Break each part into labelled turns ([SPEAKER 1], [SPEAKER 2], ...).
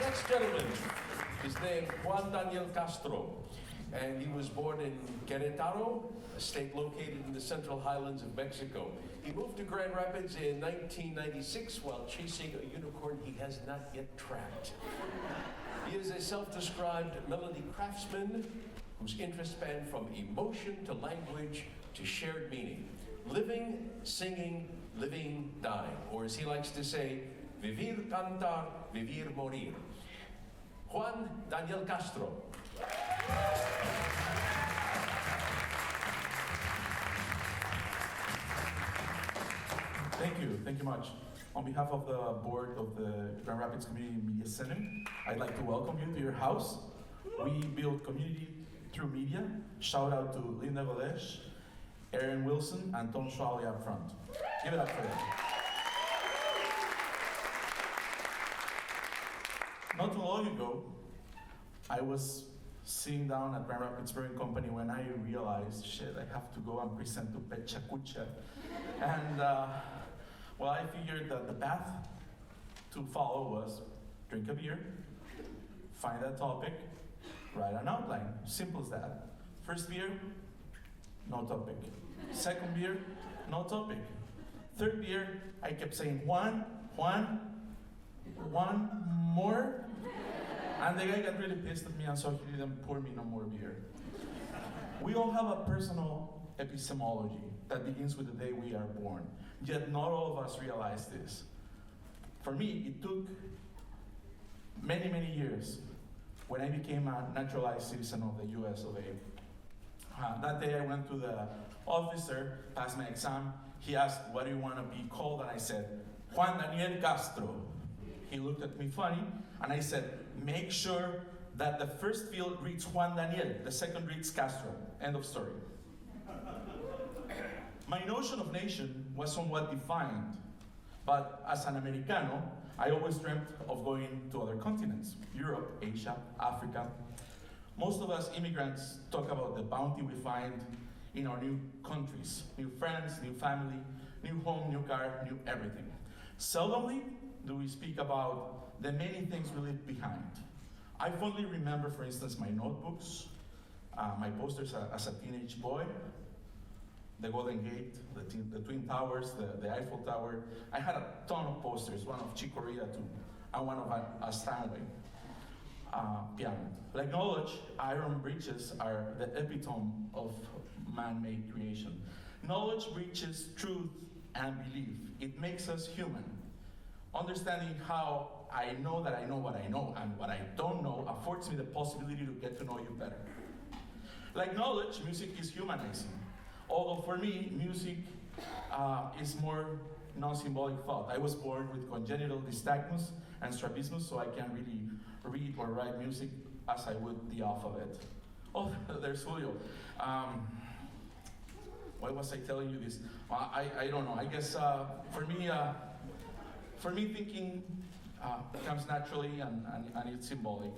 [SPEAKER 1] next gentleman is named Juan Daniel Castro, and he was born in Queretaro, a state located in the central highlands of Mexico. He moved to Grand Rapids in 1996 while chasing a unicorn he has not yet tracked. He is a self-described melody craftsman whose interests span from emotion to language to shared meaning. Living, singing, living, dying. Or as he likes to say, Vivir, Cantar, Vivir, Morir. Juan Daniel Castro.
[SPEAKER 2] Thank you much. On behalf of the board of the Grand Rapids Community Media Center, I'd like to welcome you to your house. We build community through media. Shout out to Linda Godesh, Aaron Wilson, and Tom Schwally up front. Give it up for them. Not too long ago, I was sitting down at Grand Rapids Brewing Company when I realized, shit, I have to go and present to PechaKucha. And well, I figured that the path to follow was drink a beer, find a topic, write an outline. Simple as that. First beer, no topic. Second beer, no topic. Third beer, I kept saying one more. And the guy got really pissed at me, and so he didn't pour me no more beer. We all have a personal epistemology that begins with the day we are born. Yet not all of us realize this. For me, it took many, many years when I became a naturalized citizen of the US of A. That day I went to the officer, passed my exam. He asked, what do you want to be called? And I said, Juan Daniel Castro. He looked at me funny, and I said, make sure that the first field reads Juan Daniel, the second reads Castro. End of story. My notion of nation was somewhat defined, but as an Americano, I always dreamt of going to other continents, Europe, Asia, Africa. Most of us immigrants talk about the bounty we find in our new countries, new friends, new family, new home, new car, new everything. Seldomly do we speak about the many things we leave behind. I fondly remember, for instance, my notebooks, my posters as a teenage boy, the Golden Gate, the Twin Towers, the Eiffel Tower. I had a ton of posters, one of Chick Corea too, and one of a Stanley piano. Like knowledge, iron bridges are the epitome of man-made creation. Knowledge bridges truth and belief. It makes us human. Understanding how I know that I know what I know and what I don't know affords me the possibility to get to know you better. Like knowledge, music is humanizing. Although for me, music is more non-symbolic thought. I was born with congenital nystagmus and strabismus, so I can't really read or write music as I would the alphabet. Oh, there's Julio. Why was I telling you this? I don't know. I guess for me, thinking comes naturally and it's symbolic.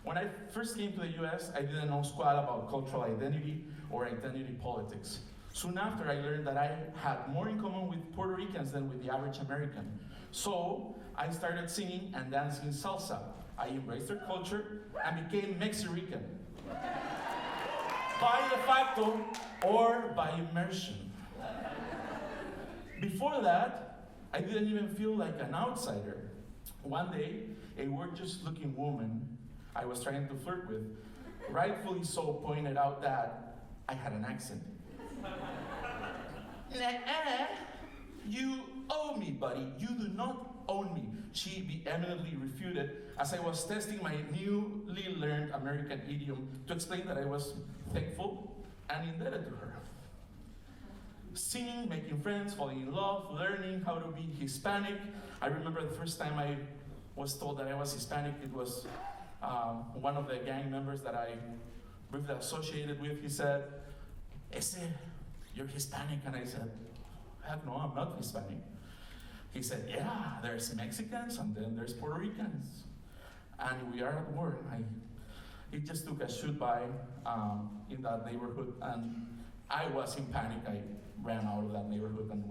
[SPEAKER 2] When I first came to the US, I didn't know squat about cultural identity or identity politics. Soon after, I learned that I had more in common with Puerto Ricans than with the average American. So I started singing and dancing salsa. I embraced their culture and became Mexican. By de facto or by immersion. Before that, I didn't even feel like an outsider. One day, a gorgeous-looking woman I was trying to flirt with, rightfully so, pointed out that I had an accent. Nah, you owe me, buddy. You do not own me. She vehemently refuted as I was testing my newly learned American idiom to explain that I was thankful and indebted to her. Singing, making friends, falling in love, learning how to be Hispanic. I remember the first time I was told that I was Hispanic, it was one of the gang members that I briefly associated with. He said, "Ese, you're Hispanic?" And I said, "Heck no, I'm not Hispanic." He said, "Yeah, there's Mexicans and then there's Puerto Ricans. And we are at war." It just took a shoot by in that neighborhood, and I was in panic. I ran out of that neighborhood and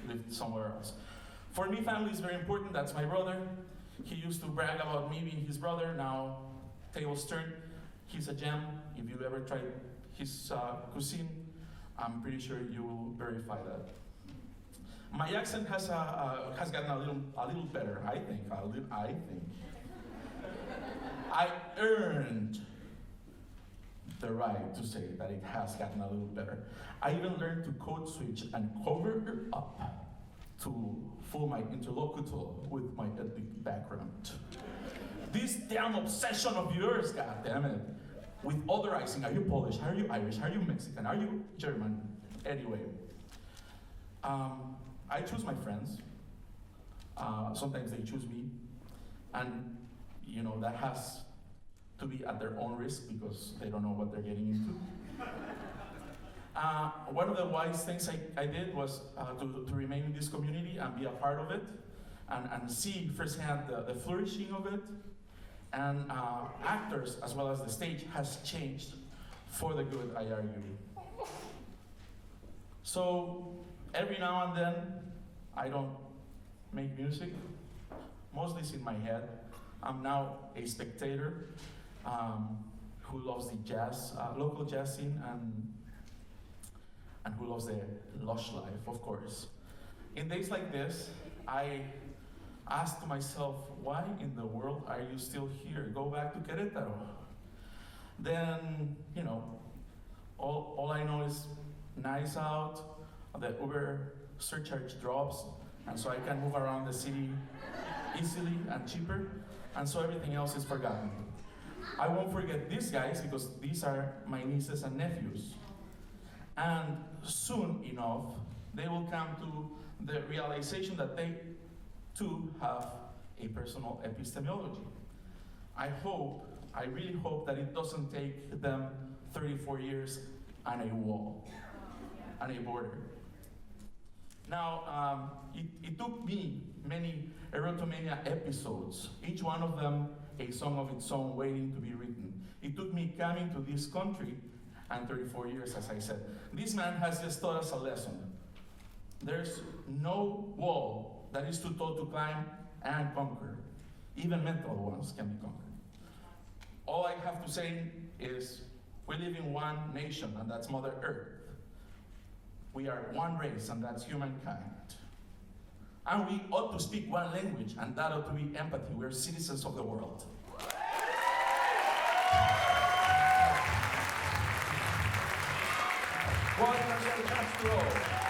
[SPEAKER 2] lived somewhere else. For me, family is very important. That's my brother. He used to brag about me being his brother. Now, tables turn. He's a gem. If you ever tried his cuisine, I'm pretty sure you will verify that. My accent has gotten a little better, I think. I earned the right to say that it has gotten a little better. I even learned to code switch and cover up to fool my interlocutor with my ethnic background. This damn obsession of yours, goddammit, with otherizing. Are you Polish? Are you Irish? Are you Mexican? Are you German? Anyway, I choose my friends. Sometimes they choose me, and that has to be at their own risk because they don't know what they're getting into. One of the wise things I did was to remain in this community and be a part of it, and see firsthand the flourishing of it. And actors, as well as the stage, has changed for the good, I argue. So every now and then, I don't make music. Mostly it's in my head. I'm now a spectator who loves the jazz, local jazz scene, and who loves the lush life, of course. In days like this, I ask myself, why in the world are you still here? Go back to Queretaro. Then, all I know is nice out, the Uber surcharge drops, and so I can move around the city easily and cheaper, and so everything else is forgotten. I won't forget these guys because these are my nieces and nephews. And soon enough, they will come to the realization that they too have a personal epistemology. I really hope that it doesn't take them 34 years and a wall, and a border. Now, it took me many erotomania episodes, each one of them a song of its own waiting to be written. It took me coming to this country and 34 years, as I said. This man has just taught us a lesson. There's no wall that is too tall to climb and conquer. Even mental ones can be conquered. All I have to say is, we live in one nation, and that's Mother Earth. We are one race, and that's humankind. And we ought to speak one language, and that ought to be empathy. We're citizens of the world.
[SPEAKER 1] Juan Daniel Castro.